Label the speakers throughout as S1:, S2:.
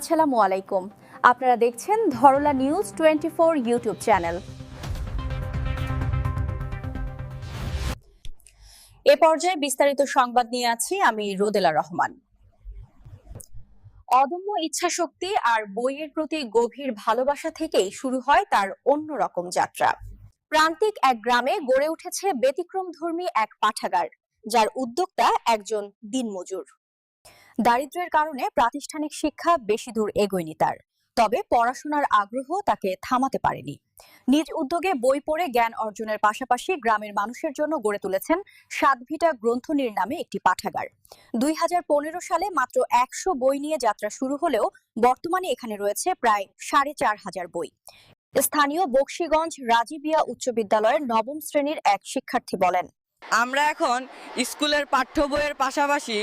S1: আসসালামু আলাইকুম। আপনারা দেখছেন ধরলা নিউজ 24 ইউটিউব চ্যানেল। এ পর্যায়ে বিস্তারিত সংবাদ নিয়ে আছি আমি রোদেলা রহমান। অদম্য ইচ্ছাশক্তি আর বইয়ের প্রতি গভীর ভালোবাসা থেকেই শুরু হয় তার অন্যরকম যাত্রা। প্রান্তিক এক গ্রামে গড়ে উঠেছে ব্যতিক্রমধর্মী এক পাঠাগার, যার উদ্যোক্তা একজন দিনমজুর। দারিদ্র্যের কারণে প্রাতিষ্ঠানিক শিক্ষা বেশি দূর এগোয়নি তার, তবে পড়াশোনার আগ্রহ তাকে থামাতে পারেনি। নিজ উদ্যোগে বই পড়ে জ্ঞান অর্জনের পাশাপাশি গ্রামের মানুষের জন্য গড়ে তুলেছেন সাতভিটা গ্রন্থনীর নামে একটি পাঠাগার। 2015 সালে মাত্র 100 বই নিয়ে যাত্রা শুরু হলেও বর্তমানে এখানে রয়েছে প্রায় 4500 বই। স্থানীয় বকশীগঞ্জ রাজিবিয়া উচ্চ বিদ্যালয়ের নবম শ্রেণীর এক শিক্ষার্থী বলেন,
S2: আমরা এখন স্কুলের পাঠ্য বইয়ের পাশাপাশি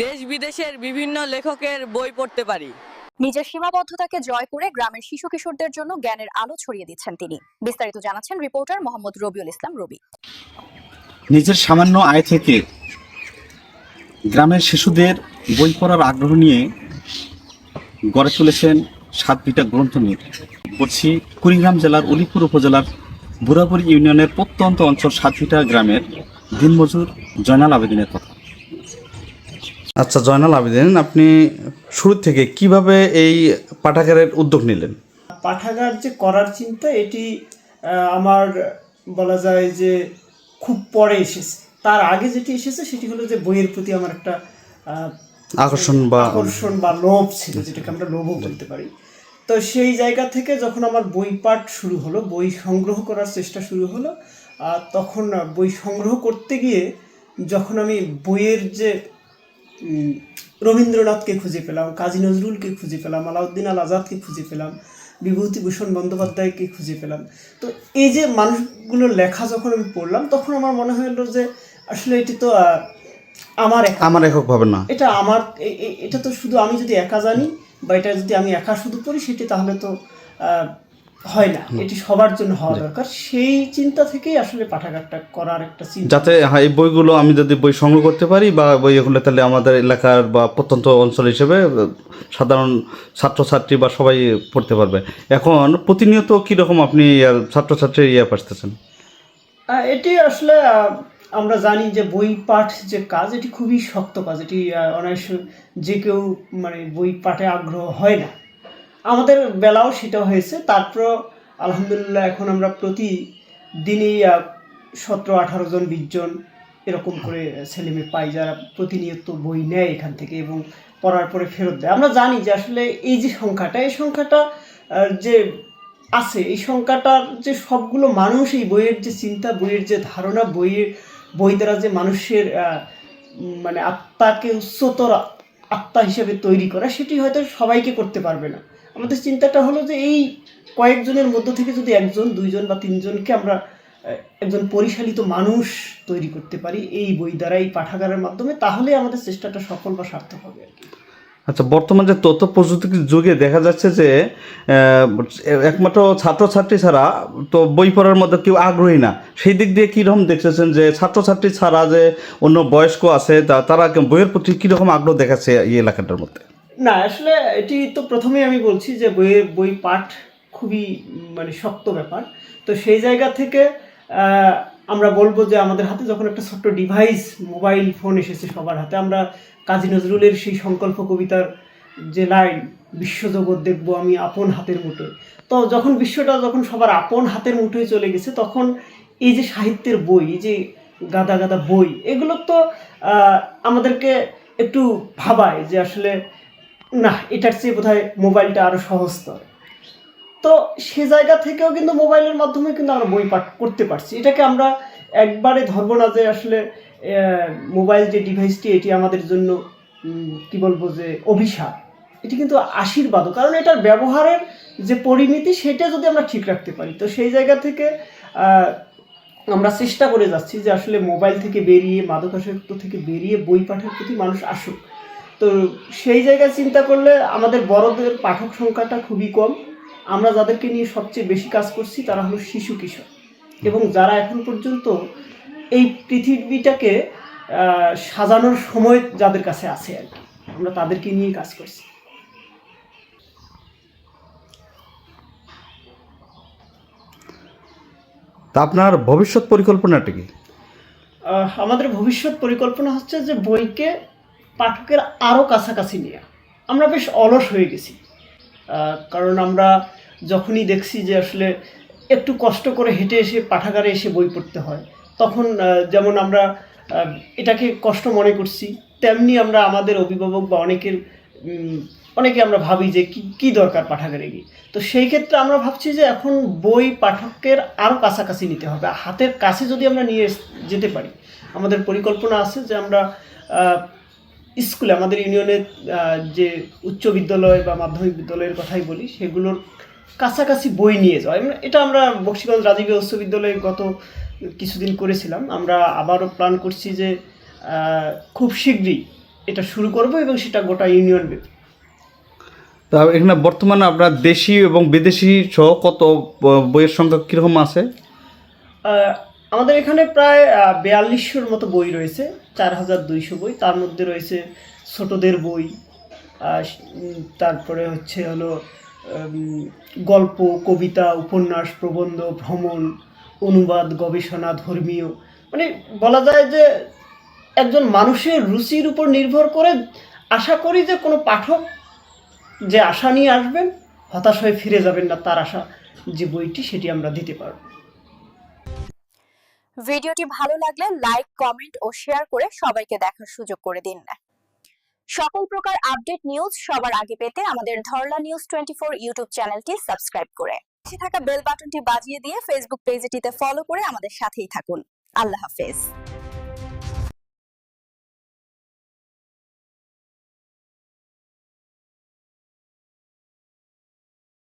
S2: দেশ বিদেশের বিভিন্ন লেখকের বই পড়তে পারি।
S1: নিজের সীমাবদ্ধতাকে জয় করে গ্রামের শিশু কিশোরদের জন্য জ্ঞানের আলো ছড়িয়ে দিচ্ছেন তিনি। বিস্তারিত জানাচ্ছেন রিপোর্টার মোহাম্মদ রবিউল ইসলাম রবি।
S3: নিজের সামান্য আয় থেকে গ্রামের শিশুদের বই পড়ার আগ্রহ নিয়ে গড়ে তুলেছেন সাতভিটা গ্রন্থনীর। বলছি কুড়িগ্রাম জেলার উলিপুর উপজেলার বুড়াবুড়ি ইউনিয়নের প্রত্যন্ত অঞ্চল সাতভিটা গ্রামের দিনমজুর জয়নাল আবেদিনের কথা।
S4: আচ্ছা জয়নাল আবেদিন, আপনি শুরু থেকে কিভাবে এই পাঠাগারের উদ্যোগ নিলেন?
S5: পাঠাগার যে করার চিন্তা এটি আমার বলা যায় যে খুব পরে এসেছে। তার আগে যেটি এসেছে সেটি হলো যে বইয়ের প্রতি আমার একটা আকর্ষণ বা লোভ ছিল, যেটাকে আমরা লোভও বলতে পারি। তো সেই জায়গা থেকে যখন আমার বই পাঠ শুরু হলো, বই সংগ্রহ করার চেষ্টা শুরু হলো, তখন বই সংগ্রহ করতে গিয়ে যখন আমি বইয়ের যে রবীন্দ্রনাথকে খুঁজে পেলাম, কাজী নজরুলকে খুঁজে পেলাম, আলাউদ্দিন আল আজাদকে খুঁজে পেলাম, বিভূতিভূষণ বন্দ্যোপাধ্যায়কে খুঁজে পেলাম, তো এই যে মানুষগুলোর লেখা যখন আমি পড়লাম তখন আমার মনে হলো যে আসলে এটি তো আমার
S4: এককভাবে না,
S5: এটা আমার, এটা তো শুধু আমি যদি একা জানি বা এটা যদি আমি একা শুধু পড়ি সেটি তাহলে তো হয় না, এটি সবার জন্য হওয়া দরকার। সেই চিন্তা থেকেই আসলে পাঠাগারটা করার একটা চিন্তা,
S4: যাতে এই বইগুলো আমি যদি বই সংগ্রহ করতে পারি বা বই এগুলো তাহলে আমাদের এলাকার বা প্রত্যন্ত অঞ্চল হিসেবে সাধারণ ছাত্রছাত্রী বা সবাই পড়তে পারবে। এখন প্রতিনিয়ত কীরকম আপনি ছাত্রছাত্রীর আসতেছেন?
S5: এটি আসলে আমরা জানি যে বই পাঠ যে কাজ এটি খুবই শক্ত কাজ, এটি অনায়াস যে কেউ মানে বই পাঠে আগ্রহ হয় না। আমাদের বেলাও সেটা হয়েছে। তারপর আলহামদুলিল্লাহ এখন আমরা প্রতিদিনই 17-18 জন 20 জন এরকম করে ছেলেমেয়ে পাই যারা প্রতিনিয়ত বই নেয় এখান থেকে এবং পড়ার পরে ফেরত দেয়। আমরা জানি যে আসলে এই যে সংখ্যাটা, এই সংখ্যাটা যে আছে, এই সংখ্যাটার যে সবগুলো মানুষ এই বইয়ের যে চিন্তা, বইয়ের যে ধারণা, বই দ্বারা যে মানুষের মানে আত্মাকে উচ্চতর আত্মা হিসেবে তৈরি করা, সেটি হয়তো সবাইকে করতে পারবে না। আমাদের চিন্তাটা হলো যে এই কয়েকজনের মধ্য থেকে যদি 1 জন 2 জন বা 3 জনকে আমরা একজন পরিশালিত মানুষ তৈরি করতে পারি এই বই দ্বারা, এই পাঠাগারের মাধ্যমে, তাহলে আমাদের চেষ্টাটা সফল বা সার্থক হবে আর কি।
S4: আচ্ছা, বর্তমান যে তথ্য প্রযুক্তির যুগে দেখা যাচ্ছে যে একমাত্র ছাত্রছাত্রী ছাড়া তো বই পড়ার মধ্যে কেউ আগ্রহী না। সেই দিক দিয়ে কীরকম দেখতেছেন যে ছাত্রছাত্রী ছাড়া যে অন্য বয়স্ক আছে তারা বইয়ের প্রতি কীরকম আগ্রহ দেখাচ্ছে এই এলাকাটার মধ্যে?
S5: না, আসলে এটি তো প্রথমেই আমি বলছি যে বই পাঠ খুবই মানে শক্ত ব্যাপার। তো সেই জায়গা থেকে আমরা বলবো যে আমাদের হাতে যখন একটা ছোট্ট ডিভাইস মোবাইল ফোন এসেছে সবার হাতে, আমরা কাজী নজরুলের সেই সংকল্প কবিতার যে লাইন, বিশ্বজগৎ দেখবো আমি আপন হাতের মুঠোয়, তো যখন বিশ্বটা যখন সবার আপন হাতের মুঠোয় চলে গেছে, তখন এই যে সাহিত্যের বই, এই যে গাদা গাদা বই, এগুলো তো আমাদেরকে একটু ভাবায় যে আসলে না, এটার চেয়ে বোধহয় মোবাইলটা আরও সহজতর। তো সে জায়গা থেকেও কিন্তু মোবাইলের মাধ্যমে কিন্তু আমরা বই পাঠ করতে পারছি। এটাকে আমরা একবারে ধরবো না যে আসলে মোবাইল যে ডিভাইসটি এটি আমাদের জন্য কি বলবো যে অভিশাপ, এটি কিন্তু আশীর্বাদও, কারণ এটার ব্যবহারের যে পরিমিতি সেটা যদি আমরা ঠিক রাখতে পারি। তো সেই জায়গা থেকে আমরা চেষ্টা করে যাচ্ছি যে আসলে মোবাইল থেকে বেরিয়ে, মাদকাসক্ত থেকে বেরিয়ে বই পাঠের প্রতি মানুষ আসুক। তো সেই জায়গায় চিন্তা করলে আমাদের বড়দের পাঠক সংখ্যাটা খুবই কম। আমরা যাদেরকে নিয়ে সবচেয়ে বেশি কাজ করছি তারা হলো শিশু কিশোর, এবং যারা এখন পর্যন্ত এই পৃথিবীটাকে সাজানোর সময় যাদের কাছে আছে আর কি, আমরা তাদেরকে নিয়ে কাজ করছি।
S4: তা আপনার ভবিষ্যৎ পরিকল্পনাটা কি?
S5: আমাদের ভবিষ্যৎ পরিকল্পনা হচ্ছে যে বইকে পাঠকের আরও কাছাকাছি নিয়ে। আমরা বেশ অলস হয়ে গেছি, কারণ আমরা যখনই দেখছি যে আসলে একটু কষ্ট করে হেঁটে এসে পাঠাগারে এসে বই পড়তে হয়, তখন যেমন আমরা এটাকে কষ্ট মনে করছি, তেমনি আমরা আমাদের অভিভাবক বা অনেকে আমরা ভাবি যে কি দরকার পাঠাগারে গিয়ে। তো সেই ক্ষেত্রে আমরা ভাবছি যে এখন বই পাঠকের আরও কাছাকাছি নিতে হবে, হাতের কাছে যদি আমরা নিয়ে যেতে পারি। আমাদের পরিকল্পনা আছে যে আমরা স্কুলে, আমাদের ইউনিয়নের যে উচ্চ বিদ্যালয় বা মাধ্যমিক বিদ্যালয়ের কথাই বলি, সেগুলোর কাছাকাছি বই নিয়ে যাওয়া। এটা আমরা বক্সিগঞ্জ রাজীব উচ্চ বিদ্যালয়ে গত কিছুদিন করেছিলাম। আমরা আবারও প্ল্যান করছি যে খুব শীঘ্রই এটা শুরু করব এবং সেটা গোটা ইউনিয়ন ব্যাপী।
S4: তা এখানে বর্তমানে আপনার দেশি এবং বিদেশি সহ কত বইয়ের সংখ্যা কীরকম আছে?
S5: আমাদের এখানে প্রায় 4200-র মতো বই রয়েছে, 4200 বই। তার মধ্যে রয়েছে ছোটদের বই, তারপরে হলো গল্প, কবিতা, উপন্যাস, প্রবন্ধ, ভ্রমণ, অনুবাদ, গবেষণা, ধর্মীয়। মানে বলা যায় যে একজন মানুষের রুচির উপর নির্ভর করে আশা করি যে কোনো পাঠক যে আশা নিয়ে আসবেন, হতাশ হয়ে ফিরে যাবেন না, তার আশা যে বইটি সেটি আমরা দিতে পারব।
S1: ভিডিওটি ভালো লাগলে লাইক, কমেন্ট ও শেয়ার করে সবাইকে দেখার সুযোগ করে দিন। সকল প্রকার আপডেট নিউজ সবার আগে পেতে আমাদের ধরলা নিউজ 24 ইউটিউব চ্যানেলটি সাবস্ক্রাইব করে পাশে থাকা বেল বাটনটি বাজিয়ে দিয়ে ফেসবুক পেজটিতে ফলো করে আমাদের সাথেই থাকুন। আল্লাহ হাফেজ।